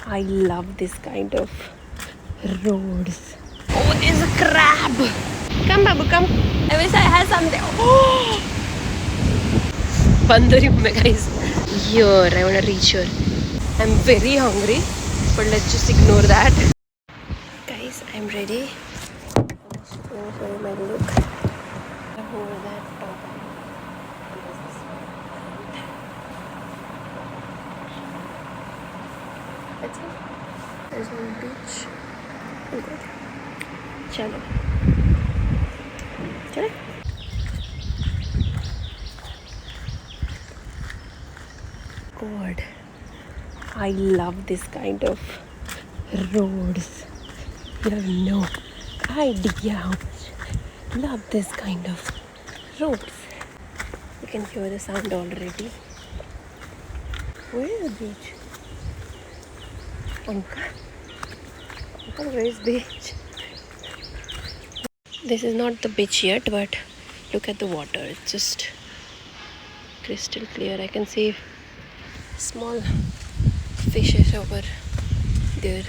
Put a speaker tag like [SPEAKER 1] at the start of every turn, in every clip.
[SPEAKER 1] I love this kind of roads. Oh, there's a crab. Come, Babu, come. I wish I had something. Oh! Bandari guys. Here, I want to reach here. I'm very hungry, but let's just ignore that. Guys, I'm ready. I'm just going to show you my look. Over that top. That's it. There's one beach. Oh god. Chalo. Chalo. God. I love this kind of roads. You have no idea how much love this kind of roads. You can hear the sound already. Where is the beach? Uncle? Uncle, where is the beach? This is not the beach yet, but look at the water. It's just crystal clear. I can see small fishes over there.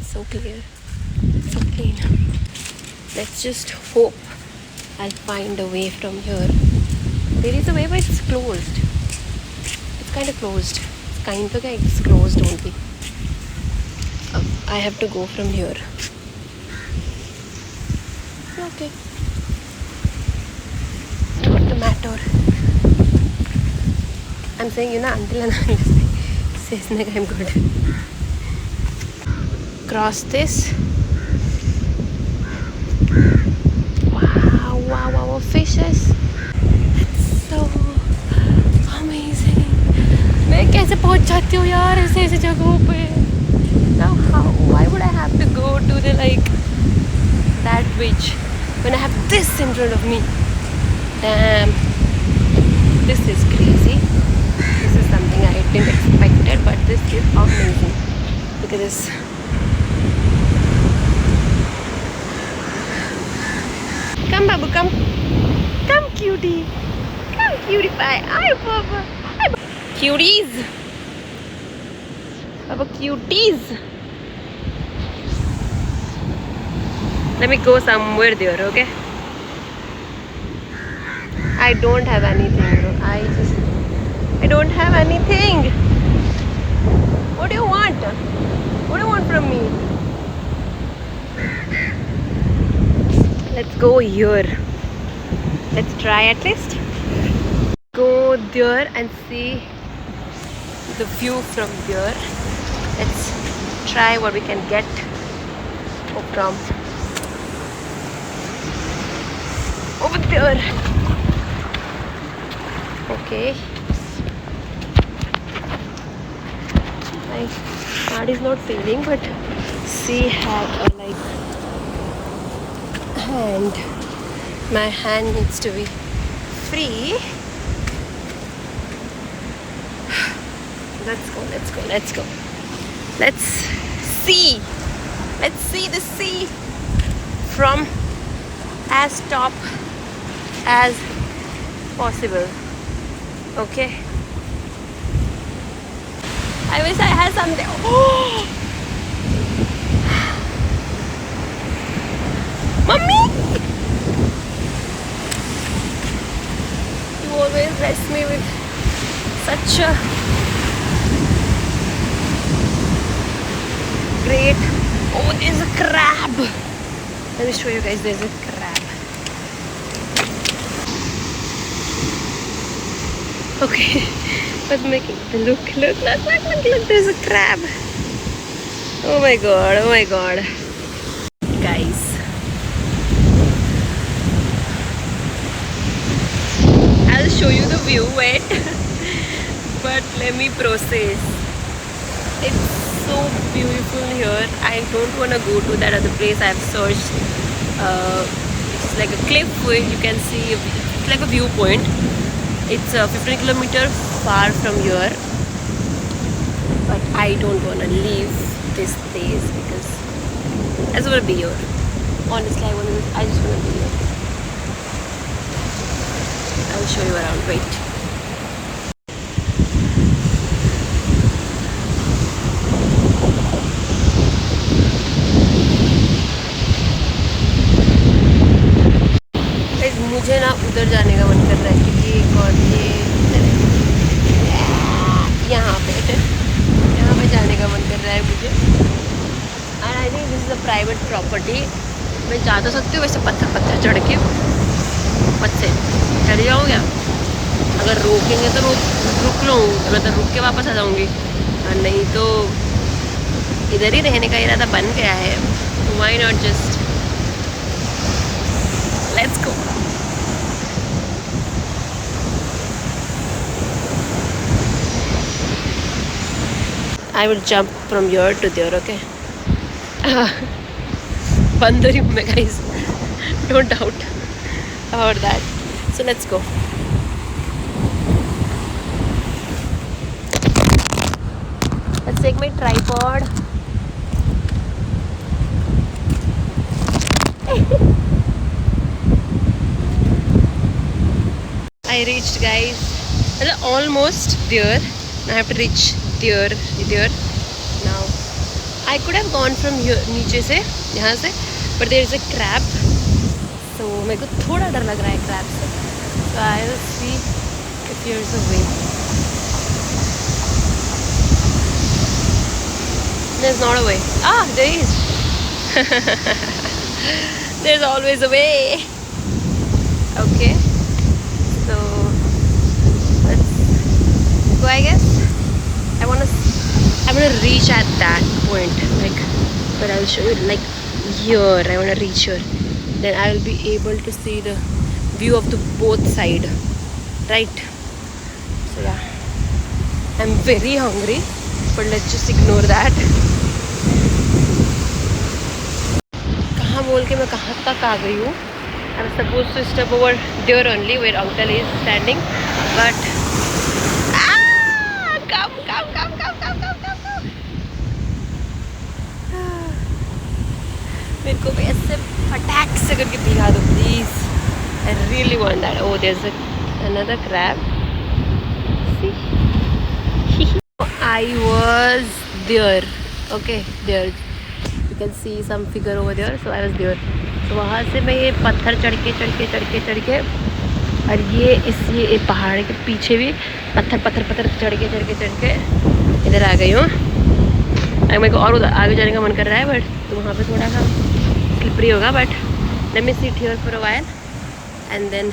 [SPEAKER 1] So clear, so clean. Let's just hope I'll find a way from here. There is a way, but it's closed. It's kind of closed. It's kind of like it's closed only. I have to go from here. Okay. Not the matter. I'm saying, until and unless says I'm good. Cross this. Wow, fishes. It's so amazing. मैं कैसे पहुंच जाती हूँ यार ऐसे जगहों पे? Now why would I have to go to the that beach when I have this in front of me? Damn. This is crazy. This is something I didn't expect it, but this is amazing. Look at this. Come, Babu, come. Come, cutie. Come, cutie pie. Hi, Baba. Hi, Baba. Cuties. Baba, cuties. Let me go somewhere there, okay? I don't have anything, bro. I don't have anything. What do you want? What do you want from me? Let's go here. Let's try at least. Go there and see the view from there. Let's try what we can get from over there. Okay. My heart is not feeling, but see how hand. My hand needs to be free. Let's go. Let's see. Let's see the sea from as top as possible. Okay. I wish I had something. Oh! Mommy! You always bless me with such a great. Oh, there's a crab. Let me show you guys. There's a crab. Okay, but making the look. There's a crab. Oh my god. Guys. I'll show you the view, wait. But let me process. It's so beautiful here. I don't want to go to that other place I've searched. It's like a cliff where you can see, it's like a viewpoint. It's 15 kilometers far from here, but I don't want to leave this place because I just want to be here. Honestly, I just want to be here. I'll show you around. Wait. उधर जाने का मन कर रहा है क्योंकि एक और ये यहाँ पे जाने का मन कर रहा है मुझे। And I think this is a private property. मैं जा तो सकती हूँ वैसे पत्थर चढ़ के मत से चढ़ जाऊँ क्या? अगर रोकेंगे तो रुक लूँ, मतलब रुक के वापस आ जाऊँगी, और नहीं तो इधर ही रहने का इरादा बन गया है। Why not just let's go. I will jump from here to there, okay? बंदर ही हूँ मैं guys, don't doubt about that. So let's go. Let's take my tripod. I reached guys. Almost there. I have to reach there. Now I could have gone from here नीचे से यहाँ से, but there is a crab. So मेरे को थोड़ा डर लग रहा है crab से. So I will see if there is a way. There's not a way. Ah, there is. There's always a way. Okay. So let's go, I guess. I'm gonna reach at that point, like, but I'll show you, like, here. I wanna reach here. Then I will be able to see the view of the both side, right? So yeah, I'm very hungry, but let's just ignore that. कहाँ बोल के मैं कहाँ तक आ गई हूँ? I'm supposed to step over there only where uncle is standing, but come. मेरे को भी ऐसे फटाक से करके दिखा दो please. I really want that. Oh, there's another crab. See? I was there. Okay, there. You can see some figure over there. So I was there. तो वहाँ से मैं ये पत्थर चढ़ के और ये पहाड़ के पीछे भी पत्थर चढ़ के इधर आ गई हूँ. मेरे को और उधर आगे जाने का मन कर रहा है, बट तो वहाँ पे थोड़ा सा स्लिपरी होगा. But let me sit here for a while and then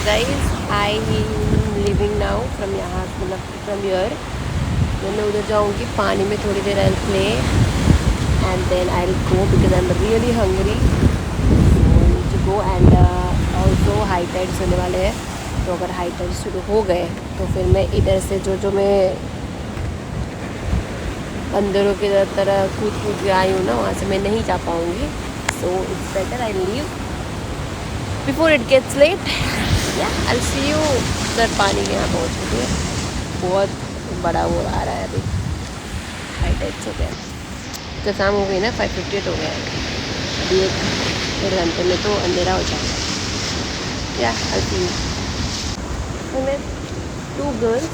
[SPEAKER 1] guys, I am leaving now from यहाँ, मतलब from here. मैं उधर जाऊँगी पानी में थोड़ी देर. I'll play and then I'll go because I'm really hungry. So I need to go and also high tides होने वाले हैं. तो अगर high tides शुरू हो गए तो फिर मैं इधर से जो मैं अंदरों की तरह कूद के आई हूँ ना, वहाँ से मैं नहीं जा पाऊँगी. So it's better I leave before it gets late. Yeah, I'll see you. Sir पानी के यहाँ पहुँच चुकी है. बहुत बड़ा वो आ रहा है अभी. हाई टाइड्स हो गया. तो शाम हो गई ना, 5:58 हो गया. अभी 1-1.5 घंटे में तो अंधेरा हो जाएगा. Yeah, I'll see you. I met 2 girls,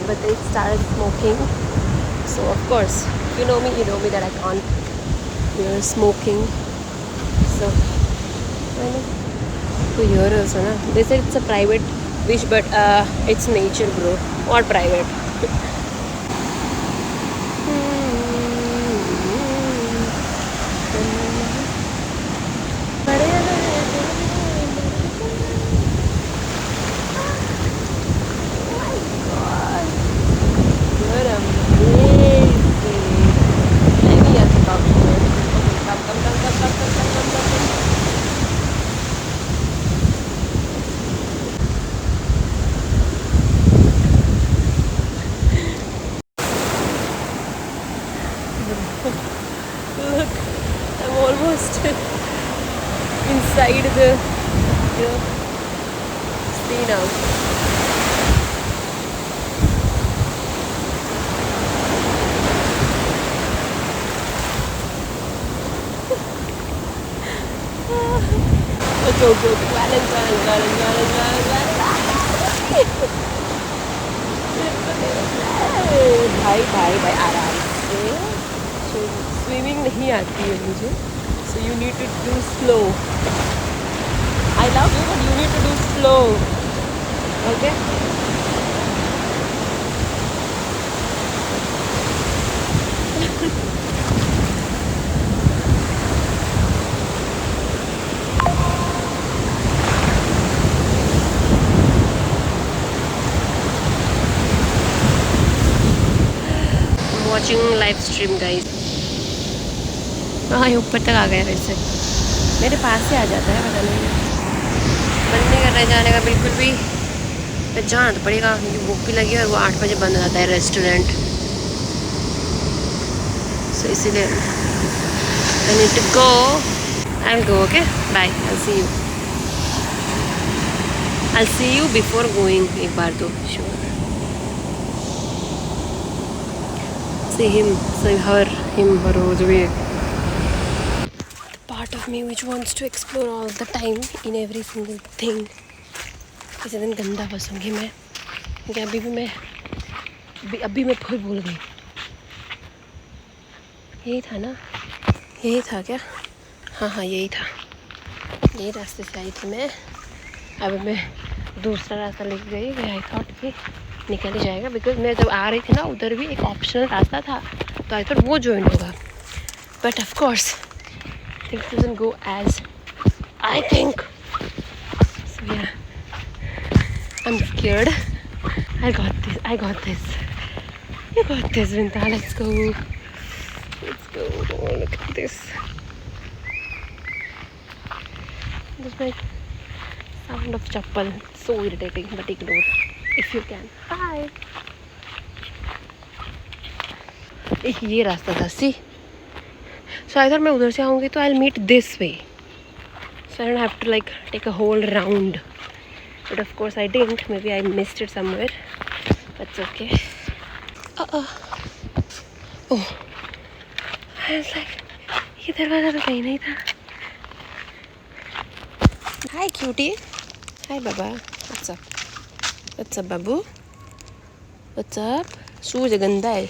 [SPEAKER 1] but they started smoking. So of course, if you know me that I can't bear smoking. So to here also na, they said it's a private wish, but it's nature bro, not private. Look, I'm almost inside the See now. Go, go, balance, balance, balance, balance, balance, balance. भाई भाई भाई आराम से. So swimming नहीं आती है मुझे. So you need to do slow. I love you, but you need to do slow. Okay? Watching live stream guys. हाँ ये ऊपर तक आ गया फिर से. मेरे पास से आ जाता है, पता नहीं मन नहीं कर रहा है जाने का बिल्कुल भी. पर जाना तो पड़ेगा क्योंकि भूख भी लगी है और वो 8 बजे बंद हो जाता है रेस्टोरेंट. सो इसीलिए I need to go. I'll go, okay? Bye. I'll see you. I'll see you before going. एक बार तो sure. See him, see her, him, her, जो भी है. The part of me which wants to explore all the time in every single thing. किसी दिन गंदा फंसूंगी मैं. क्योंकि अभी मैं फिर भूल गई. यही था ना? यही था क्या? हाँ यही था. यही रास्ते से आई थी मैं. अब मैं दूसरा रास्ता लेके गई. आई थॉट कि निकल ही जाएगा बिकॉज मैं जब आ रही थी ना उधर भी एक ऑप्शनल रास्ता था तो आई थॉट वो ज्वाइन होगा. But of course things doesn't go as I think. So yeah I am scared. I got this. You got this, Vinta. Let's go. Oh, look at this. This is my sound of chappal. So irritating, but ignore if you can. Bye. ये रास्ता था. See. So I thought मैं उधर से आऊँगी तो I'll meet this way. So I don't have to like take a whole round. But of course I didn't. Maybe I missed it somewhere. That's okay. Oh. I was like, ये दरवाज़ा तो कहीं नहीं था. Hi cutie. Hi Baba. What's up? What's up Babu? What's up? Shoes गंदा है.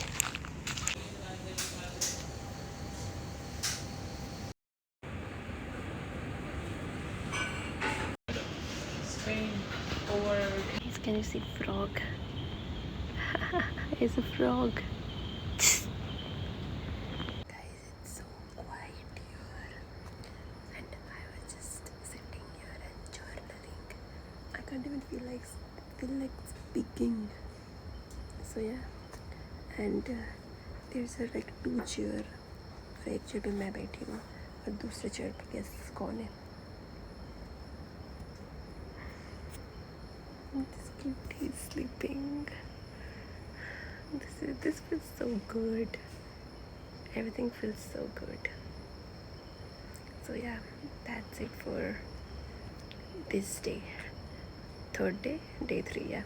[SPEAKER 1] Can you see frog? It's a frog. Guys, it's so quiet here. And I was just sitting here and journaling. I can't even feel like speaking. So yeah. And there's like 2 chair. और एक chair पे मैं बैठी हूँ और दूसरे chair पे guess कौन है. This cutie is sleeping. This feels so good. Everything feels so good. So yeah, that's it for this day. 3rd day, day 3, yeah.